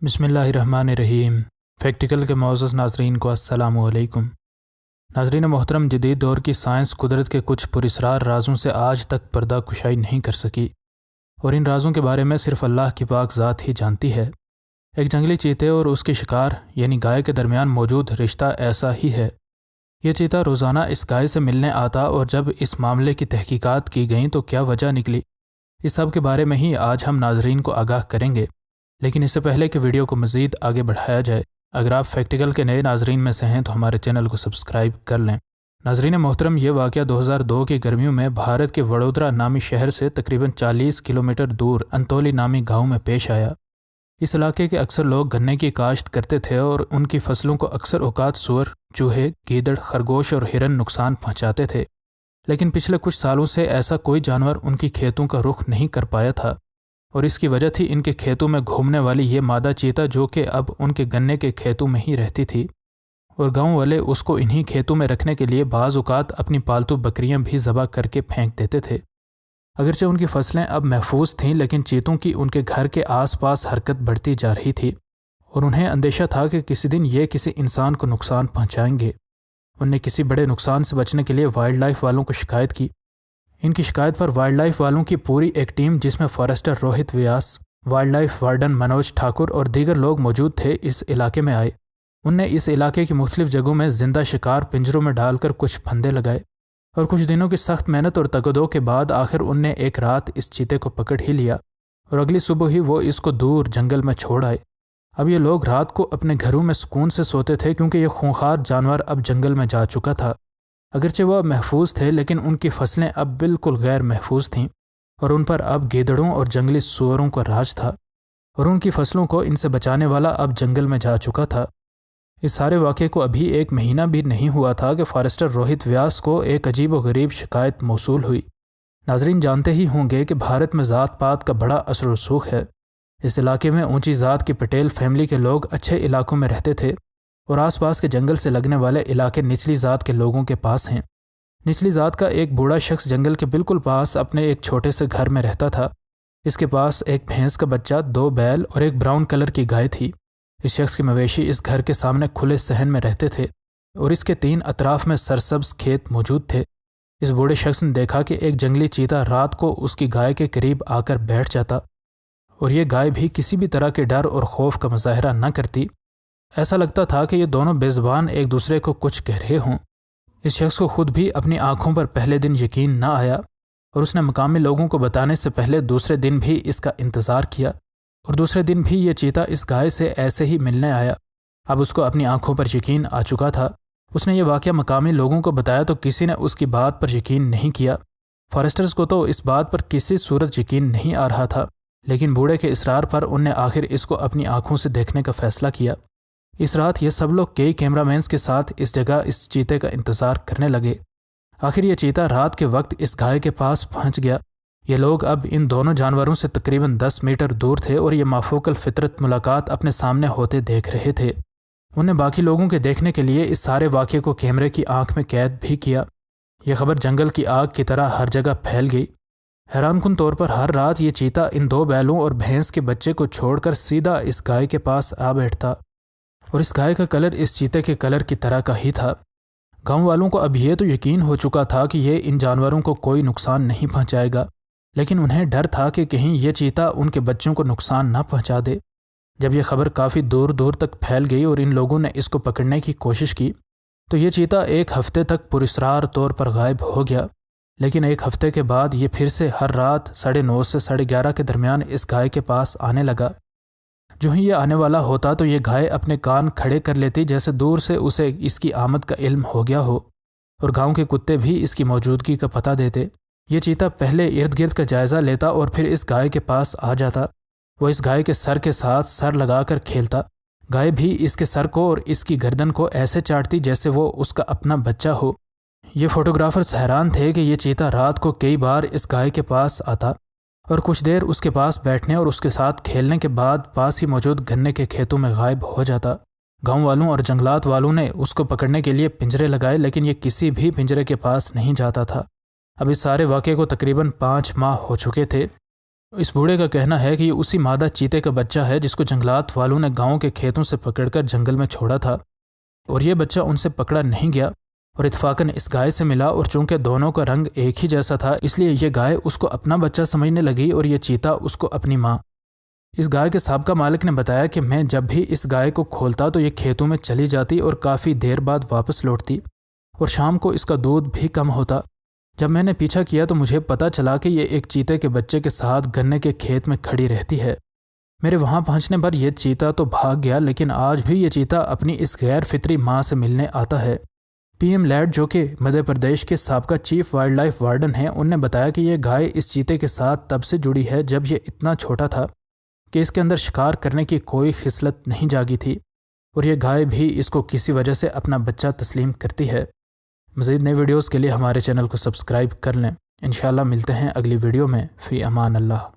बिस्मिल्लाहिर्रहमानिर्रहीम। फैक्टिकल के मोअज़्ज़ज़ नाज़रीन को अस्सलामु अलैकुम। नाज़रीन मोहतरम, जदीद दौर की साइंस कुदरत के कुछ पुरस्रार राज़ों से आज तक पर्दा कुशाई नहीं कर सकी, और इन राज़ों के बारे में सिर्फ़ अल्लाह की पाक ज़ात ही जानती है। एक जंगली चीते और उसके शिकार यानी गाय के दरमियान मौजूद रिश्ता ऐसा ही है। यह चीता रोज़ाना इस गाय से मिलने आता, और जब इस मामले की तहकीकात की गई तो क्या वजह निकली, इस सब के बारे में ही आज हम नाज़रीन को आगाह करेंगे। लेकिन इससे पहले कि वीडियो को मज़ीद आगे बढ़ाया जाए, अगर आप फैक्टिकल के नए नाज़रीन में से हैं तो हमारे चैनल को सब्सक्राइब कर लें। नाज़रीन मोहतरम, ये वाक़या 2002 की गर्मियों में भारत के वडोदरा नामी शहर से तकरीबन 40 किलोमीटर दूर अंतोली नामी गांव में पेश आया। इस इलाके के अक्सर लोग गन्ने की काश्त करते थे, और उनकी फसलों को अक्सर औकात सूअर, चूहे, गीदड़, खरगोश और हिरन नुकसान पहुँचाते थे। लेकिन पिछले कुछ सालों से ऐसा कोई जानवर उनकी खेतों का रुख नहीं कर पाया था, और इसकी वजह थी इनके खेतों में घूमने वाली ये मादा चीता, जो कि अब उनके गन्ने के खेतों में ही रहती थी। और गांव वाले उसको इन्हीं खेतों में रखने के लिए बाज़ औक़ात अपनी पालतू बकरियां भी ज़बह करके फेंक देते थे। अगरचे उनकी फसलें अब महफूज थीं, लेकिन चीतों की उनके घर के आसपास हरकत बढ़ती जा रही थी, और उन्हें अंदेशा था कि किसी दिन ये किसी इंसान को नुकसान पहुँचाएंगे। उनने किसी बड़े नुकसान से बचने के लिए वाइल्ड लाइफ वालों को शिकायत की। इनकी शिकायत पर वाइल्ड लाइफ वालों की पूरी एक टीम, जिसमें forester Rohit Vyas, wildlife warden Manoj Thakur और दीगर लोग मौजूद थे, इस इलाके में आए। उनने इस इलाके की मुख्तलिफ जगहों में जिंदा शिकार पिंजरों में डालकर कुछ फंदे लगाए, और कुछ दिनों की सख्त मेहनत और तगदो के बाद आखिर उनने एक रात इस चीते को पकड़ ही लिया, और अगली सुबह ही वो इसको दूर जंगल में छोड़ आए। अब ये लोग रात को अपने घरों में सुकून से सोते थे, क्योंकि ये खूंखार जानवर अब जंगल में जा चुका था। अगरचे वह महफूज थे, लेकिन उनकी फसलें अब बिल्कुल गैर महफूज थीं, और उन पर अब गीदड़ों और जंगली सूअरों का राज था, और उनकी फसलों को इनसे बचाने वाला अब जंगल में जा चुका था। इस सारे वाक़े को अभी एक महीना भी नहीं हुआ था कि फॉरेस्टर रोहित व्यास को एक अजीब व गरीब शिकायत मौसूल हुई। नाजरीन जानते ही होंगे कि भारत में ज़ात पात का बड़ा असर रसूख है। इस इलाके में ऊंची ज़ात की पटेल फैमिली के लोग अच्छे इलाकों में रहते थे, और आसपास के जंगल से लगने वाले इलाके निचली ज़ात के लोगों के पास हैं। निचली ज़ात का एक बूढ़ा शख्स जंगल के बिल्कुल पास अपने एक छोटे से घर में रहता था। इसके पास एक भैंस का बच्चा, 2 बैल और एक ब्राउन कलर की गाय थी। इस शख्स के मवेशी इस घर के सामने खुले सहन में रहते थे, और इसके 3 अतराफ में सरसब्ज खेत मौजूद थे। इस बूढ़े शख्स ने देखा कि एक जंगली चीता रात को उसकी गाय के करीब आकर बैठ जाता, और ये गाय भी किसी भी तरह के डर और खौफ का मुजाहरा न करती। ऐसा लगता था कि ये दोनों बेज़बान एक दूसरे को कुछ कह रहे हों। इस शख्स को खुद भी अपनी आंखों पर पहले दिन यकीन न आया, और उसने मकामी लोगों को बताने से पहले दूसरे दिन भी इसका इंतज़ार किया, और दूसरे दिन भी ये चीता इस गाय से ऐसे ही मिलने आया। अब उसको अपनी आंखों पर यकीन आ चुका था। उसने ये वाक़या मकामी लोगों को बताया तो किसी ने उसकी बात पर यकीन नहीं किया। फॉरेस्टर्स को तो इस बात पर किसी सूरत यकीन नहीं आ रहा था, लेकिन बूढ़े के इसरार पर उनने आखिर इसको अपनी आंखों से देखने का फ़ैसला किया। इस रात ये सब लोग कई कैमरामैन्स के साथ इस जगह इस चीते का इंतज़ार करने लगे। आखिर ये चीता रात के वक्त इस गाय के पास पहुंच गया। ये लोग अब इन दोनों जानवरों से तकरीबन 10 मीटर दूर थे, और ये माफूकल फितरत मुलाकात अपने सामने होते देख रहे थे। उन्हें बाकी लोगों के देखने के लिए इस सारे वाक़े को कैमरे की आंख में कैद भी किया। यह खबर जंगल की आग की तरह हर जगह फैल गई। हैरानकुन तौर पर हर रात ये चीता इन 2 बैलों और भैंस के बच्चे को छोड़कर सीधा इस गाय के पास आ बैठता, और इस गाय का कलर इस चीते के कलर की तरह का ही था। गांव वालों को अब ये तो यकीन हो चुका था कि ये इन जानवरों को कोई नुकसान नहीं पहुंचाएगा, लेकिन उन्हें डर था कि कहीं ये चीता उनके बच्चों को नुकसान न पहुंचा दे। जब यह खबर काफ़ी दूर दूर तक फैल गई और इन लोगों ने इसको पकड़ने की कोशिश की, तो ये चीता एक हफ्ते तक पुरस्रार तौर पर गायब हो गया। लेकिन एक हफ्ते के बाद ये फिर से हर रात 9:30 से 11:30 के दरमियान इस गाय के पास आने लगा। जो ही ये आने वाला होता तो ये गाय अपने कान खड़े कर लेती, जैसे दूर से उसे इसकी आमद का इल्म हो गया हो, और गांव के कुत्ते भी इसकी मौजूदगी का पता देते। ये चीता पहले इर्द गिर्द का जायज़ा लेता और फिर इस गाय के पास आ जाता। वो इस गाय के सर के साथ सर लगाकर खेलता। गाय भी इसके सर को और इसकी गर्दन को ऐसे चाटती जैसे वो उसका अपना बच्चा हो। ये फोटोग्राफर्स हैरान थे कि ये चीता रात को कई बार इस गाय के पास आता, और कुछ देर उसके पास बैठने और उसके साथ खेलने के बाद पास ही मौजूद गन्ने के खेतों में गायब हो जाता। गांव वालों और जंगलात वालों ने उसको पकड़ने के लिए पिंजरे लगाए, लेकिन ये किसी भी पिंजरे के पास नहीं जाता था। अब इस सारे वाक़े को तकरीबन 5 माह हो चुके थे। اس بوڑھے کا کہنا ہے کہ یہ اسی مادہ چیتے کا بچہ ہے جس کو جنگلات والوں نے گاؤں کے کھیتوں سے پکڑ کر جنگل میں چھوڑا تھا، اور یہ بچہ ان سے پکڑا نہیں گیا اور اتفاقاً اس گائے سے ملا، اور چونکہ دونوں کا رنگ ایک ہی جیسا تھا اس لیے یہ گائے اس کو اپنا بچہ سمجھنے لگی اور یہ چیتا اس کو اپنی ماں۔ اس گائے کے سابقہ مالک نے بتایا کہ میں جب بھی اس گائے کو کھولتا تو یہ کھیتوں میں چلی جاتی اور کافی دیر بعد واپس لوٹتی، اور شام کو اس کا دودھ بھی کم ہوتا۔ جب میں نے پیچھا کیا تو مجھے پتہ چلا کہ یہ ایک چیتے کے بچے کے ساتھ گنے کے کھیت میں کھڑی رہتی ہے۔ میرے وہاں پہنچنے پر یہ چیتا تو بھاگ گیا، لیکن آج بھی یہ چیتا اپنی اس غیر فطری ماں سے ملنے آتا ہے۔ پی ایم لیڈ جو کہ مدھیہ پردیش کے سابقہ چیف وائلڈ لائف وارڈن ہیں، ان نے بتایا کہ یہ گائے اس چیتے کے ساتھ تب سے جڑی ہے جب یہ اتنا چھوٹا تھا کہ اس کے اندر شکار کرنے کی کوئی خصلت نہیں جاگی تھی، اور یہ گائے بھی اس کو کسی وجہ سے اپنا بچہ تسلیم کرتی ہے۔ مزید نئے ویڈیوز کے لیے ہمارے چینل کو سبسکرائب کر لیں۔ انشاءاللہ ملتے ہیں اگلی ویڈیو میں۔ فی امان اللہ۔